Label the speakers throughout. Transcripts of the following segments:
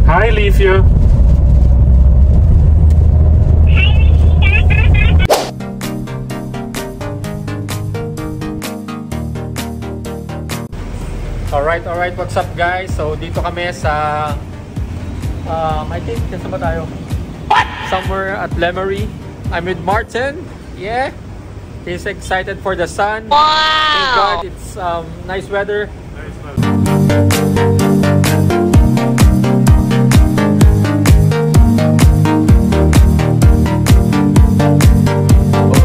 Speaker 1: Hi, Leafia. Alright, what's up guys? So dito kami sa I think kasi ba tayo? What? Somewhere at Lemery. I'm with Martin. Yeah. He's excited for the sun. Wow! Thank God it's nice weather. Nice weather.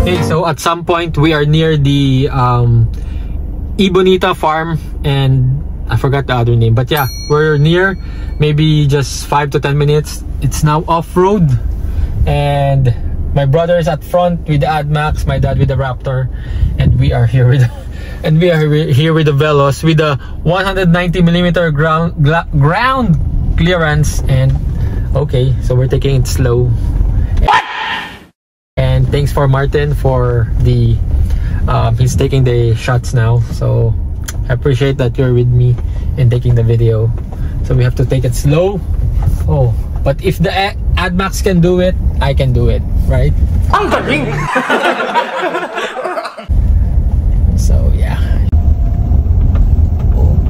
Speaker 1: Okay, so at some point we are near the Ibonita farm, and I forgot the other name, but yeah, we're near, maybe just 5 to 10 minutes. It's now off-road, and my brother is at front with the AdMax, my dad with the Raptor, and we are here with the Veloz with the 190mm ground clearance. And okay, so we're taking it slow. What? And thanks for Martin for the he's taking the shots now, so I appreciate that you're with me and taking the video. So we have to take it slow. Oh, but if the AdMax can do it, I can do it, right? Ang galing! So yeah.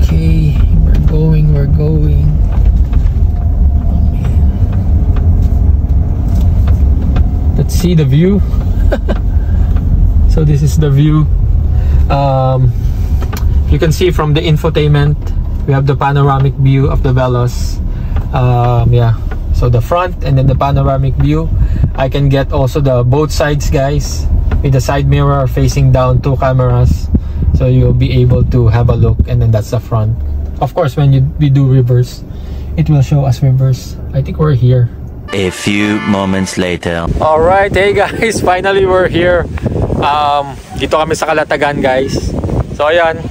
Speaker 1: Okay, we're going. Let's see the view. So this is the view. You can see from the infotainment, we have the panoramic view of the Veloz. Yeah, so the front and then the panoramic view. I can get also the both sides, guys, with the side mirror facing down, 2 cameras, so you'll be able to have a look. And then that's the front. Of course, when we do reverse, it will show us reverse. I think we're here.
Speaker 2: A few moments later.
Speaker 1: Alright, hey guys, finally we're here. Dito kami sa Calatagan, guys. So ayan,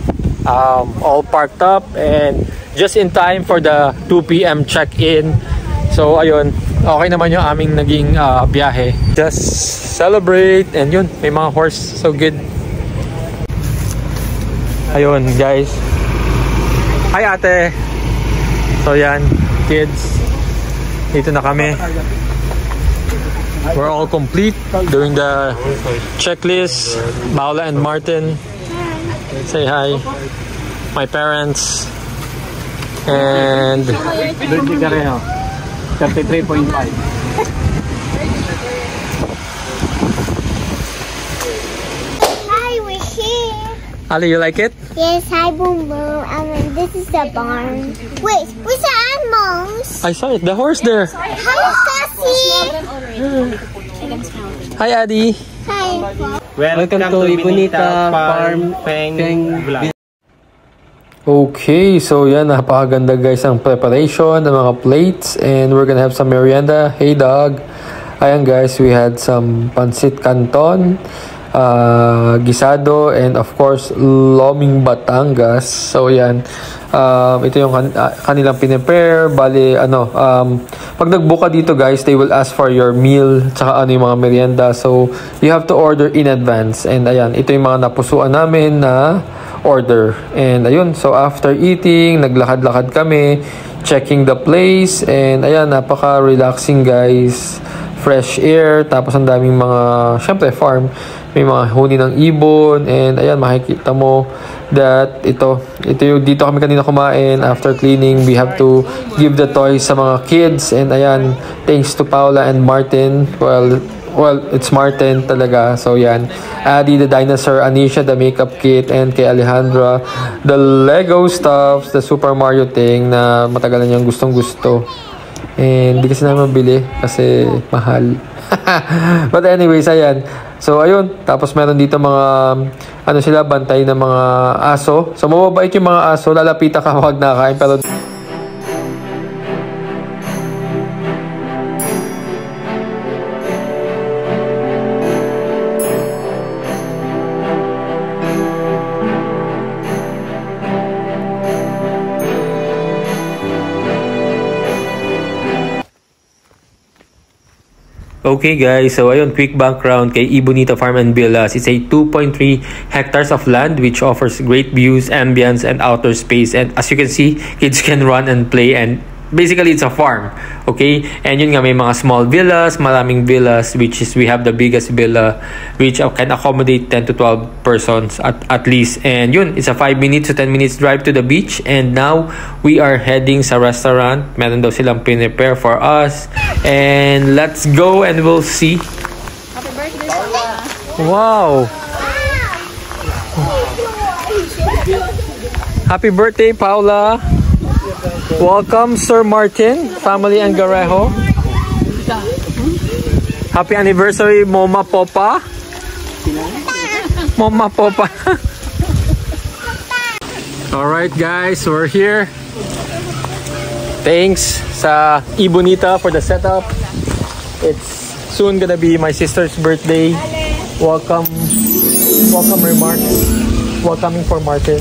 Speaker 1: all parked up and just in time for the 2 PM check-in. So ayun, okay naman yung aming naging biyahe. Just celebrate, and yun, may mga horse, so good. Ayun guys, hi ate. So yan, kids, dito na kami. We're all complete during the checklist. Paula and Martin, say hi. My parents and
Speaker 3: 33.5.
Speaker 4: Hi, we're here.
Speaker 1: Ali, you like it?
Speaker 4: Yes, hi, Boom Boom. This is the barn. Wait, where's the animals?
Speaker 1: I saw it, the horse there.
Speaker 4: Hi, Sassy.
Speaker 1: Hi, Adi.
Speaker 4: Hi.
Speaker 3: Welcome to Ibonita Farm Peng Vlog.
Speaker 1: Okay, so yan, napakaganda guys ang preparation ng mga plates, and we're gonna have some merienda. Hey dog. Ayan guys, we had some pancit canton, gisado, and of course loming Batangas. So yan, ito yung kanilang pinipare. Bali pag nagbuka dito guys, they will ask for your meal tsaka yung mga merienda, so you have to order in advance. And ayan, ito yung mga napusuan namin na order. And ayun, so after eating, naglakad-lakad kami, checking the place, and ayan, napaka-relaxing guys, fresh air, tapos ang daming mga, syempre farm, may mga huni ng ibon, and ayan, makikita mo that ito yung dito kami kanina kumain. After cleaning, we have to give the toys sa mga kids, and ayan, thanks to Paula and Martin. Well, it's Martin talaga. So yan, Adi the dinosaur, Anisha the makeup kit, and kay Alejandra the Lego stuffs, the Super Mario thing na matagal na niyang gustong gusto, and hindi kasi namin mabili kasi mahal. But anyways, ayan, so ayun, tapos meron dito mga sila, bantay ng mga aso. So mababait yung mga aso, lalapitan ka wag nakain, pero okay guys, so ayun, quick background kay Ibonita Farm and Villas. It's a 2.3 hectares of land which offers great views, ambience, and outdoor space. And as you can see, kids can run and play and basically it's a farm. Okay, and yun nga, may mga small villas, maraming villas, which is we have the biggest villa which can accommodate 10 to 12 persons at least. And yun, it's a 5 minutes to 10 minutes drive to the beach. And now we are heading sa restaurant. Meron daw silang prepare for us, and let's go and we'll see.
Speaker 5: Happy birthday, Paula.
Speaker 1: Wow, happy birthday, Paula. Welcome, Sir Martin, family and Garejo. Happy anniversary, Moma Popa. Moma Popa. Alright guys, we're here. Thanks sa Ibonita for the setup. It's soon gonna be my sister's birthday. Welcome remarks. Welcoming for Martin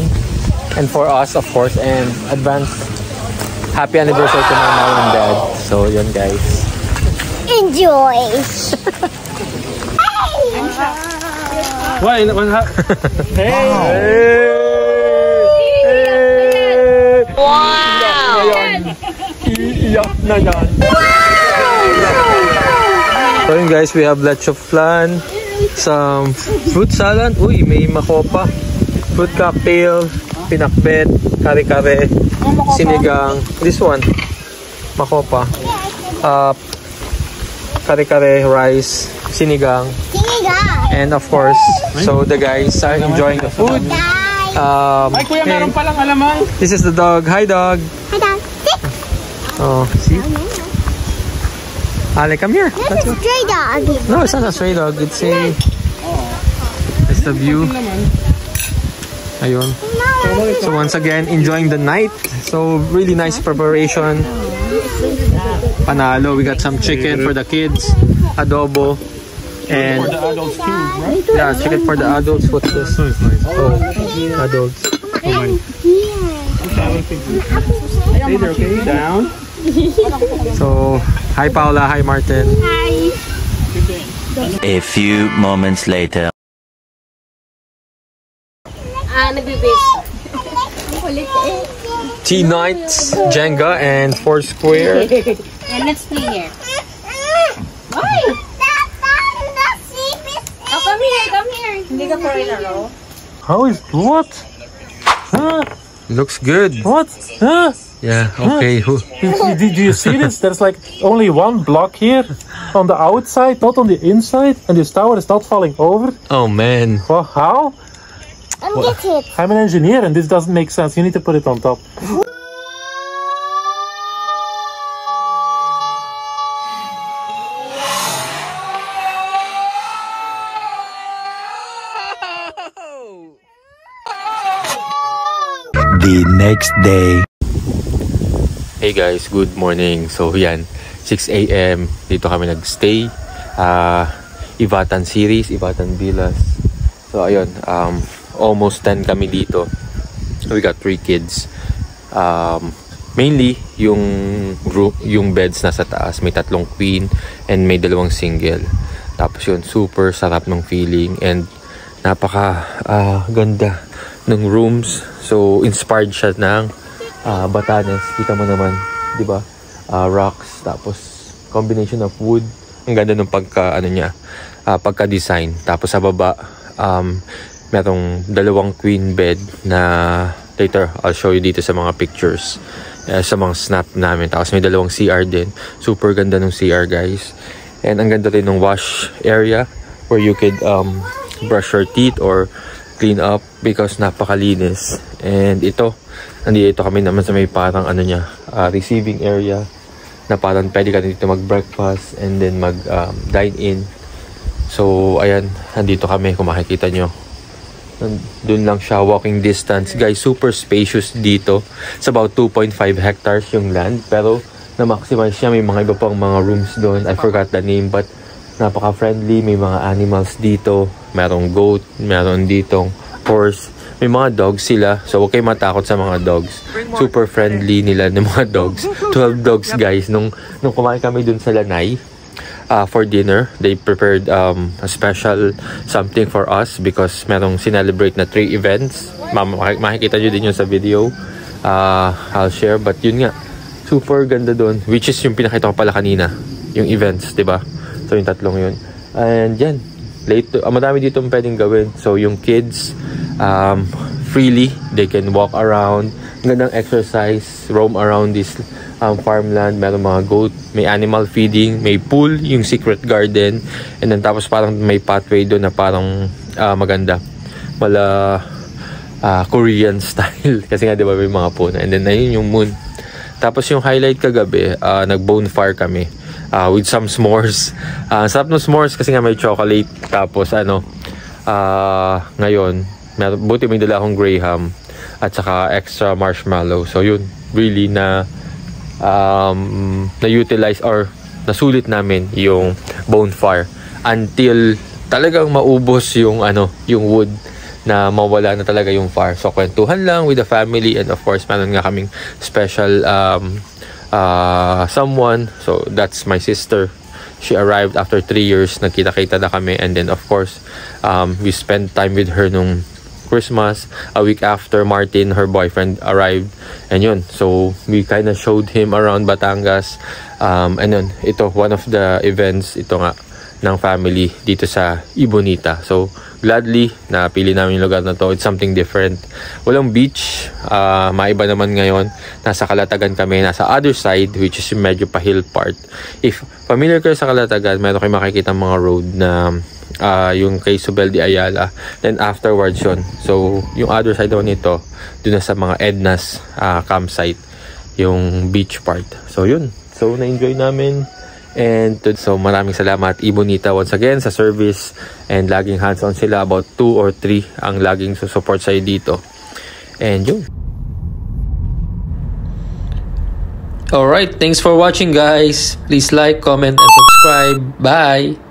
Speaker 1: and for us, of course, and advance happy anniversary to my mom and dad. So yun guys.
Speaker 4: Enjoy.
Speaker 3: Why? Hey!
Speaker 4: Wow.
Speaker 1: Iyak na yan. So yun guys, we have leche flan, some fruit salad. Uy, may makopa. Fruit cocktail, pinakbet, kare-kare, sinigang. This one, makopa. Kare-kare, rice, sinigang. And of course, so the guys are enjoying the food.
Speaker 3: Ay, kuya, meron palang alamang.
Speaker 1: This is the dog. Hi, dog.
Speaker 4: Hi, Dad.
Speaker 1: Oh, see? Ale, come here.
Speaker 4: That's a stray dog.
Speaker 1: No, it's not a stray dog. It's the view. Ayun. So once again, enjoying the night. So really nice preparation. Panalo. We got some chicken for the kids. Adobo. And
Speaker 3: For the adults too, right?
Speaker 1: yeah, chicken for the adults. What's this? Oh, adults.
Speaker 3: Hey there, okay? Down.
Speaker 1: So, hi Paula, hi Martin.
Speaker 4: Hi.
Speaker 2: A few moments later.
Speaker 5: Nagbibase.
Speaker 1: T-Knights, Jenga, and Foursquare.
Speaker 5: And let's play here. Why? Oh, come here. Hindi ka pa rin row.
Speaker 3: How is what? Huh?
Speaker 1: Looks good.
Speaker 3: What? Huh?
Speaker 1: Yeah, okay.
Speaker 3: Did you see this? There's like only one block here on the outside, not on the inside, and this tower is not falling over.
Speaker 1: Oh man.
Speaker 3: Well, how?
Speaker 4: Get it.
Speaker 3: I'm an engineer and this doesn't make sense. You need to put it on top.
Speaker 2: The next day.
Speaker 1: Hey guys, good morning. So yan, 6 a.m. Dito kami nagstay. Ivatan series, Ivatan Villas. So ayun, almost 10 kami dito. We got 3 kids. Mainly yung beds nasa taas, may 3 queen and may 2 single. Tapos yun, super sarap ng feeling and napaka ganda ng rooms. So inspired siya ng Batanes. Kita mo naman, 'di ba? Rocks, tapos combination of wood. Ang ganda ng pagka-design. Tapos sa baba, merong 2 queen bed na later I'll show you dito sa mga pictures, sa mga snap namin. Tapos may 2 CR din. Super ganda ng CR guys. And ang ganda rin ng wash area where you could brush your teeth or clean up because napakalinis. And nandito kami naman sa may parang receiving area na parang pwede ka dito mag-breakfast and then mag-dine in. So ayan, nandito kami kung makikita nyo. Doon lang siya, walking distance. Guys, super spacious dito. It's about 2.5 hectares yung land, pero na-maximize siya. May mga iba pang mga rooms doon. I forgot the name, but napaka-friendly. May mga animals dito. Merong goat, meron ditong horse. May mga dogs sila, so huwag kayo matakot sa mga dogs. Super friendly nila ng mga dogs. 12 dogs guys. Nung kumain kami dun sa Lanay for dinner, they prepared a special something for us because merong sinelebrate na 3 events. Makikita nyo din yun sa video. I'll share, but yun nga, Super ganda doon. Which is yung pinakita ko pala kanina. Yung events, diba? So, yung tatlong yun. And yan. Madami dito pwedeng gawin. So, yung kids, freely, they can walk around. Gandang exercise, roam around this farmland. Meron mga goat, may animal feeding, may pool, yung secret garden. And then tapos parang may pathway doon na parang maganda. Korean style. Kasi nga diba may mga puno. And then ayun yung moon. Tapos yung highlight kagabi, nag-bonfire kami with some s'mores. Sarap ng s'mores kasi nga may chocolate. Tapos ngayon, buti may dala akong graham at saka extra marshmallow. So yun, really na-utilize or nasulit namin yung bonfire until talagang maubos yung wood na mawala na talaga yung fire. So kwentuhan lang with the family, and of course meron nga kaming special someone. So that's my sister. She arrived after 3 years. Nagkita-kita na kami, and then of course we spent time with her nung Christmas. A week after, Martin, her boyfriend, arrived, and yun, so we kind of showed him around Batangas, and yun, ito one of the events ito nga ng family dito sa Ibonita. So gladly napili namin yung lugar na to. It's something different. Walang beach, maiba naman ngayon. Nasa Calatagan kami, nasa other side, which is medyo pa-hill part. If familiar kayo sa Calatagan, meron kayo makikita mga road na yung kay Subel de Ayala, then afterwards yun. So yung other side naman nito, dun na sa mga Edna's campsite, yung beach part. So yun, so na-enjoy namin. And so maraming salamat Ibonita once again sa service, and laging hands-on sila. About 2 or 3 ang laging support sa'yo dito. And yun. Alright, thanks for watching guys. Please like, comment, and subscribe. Bye!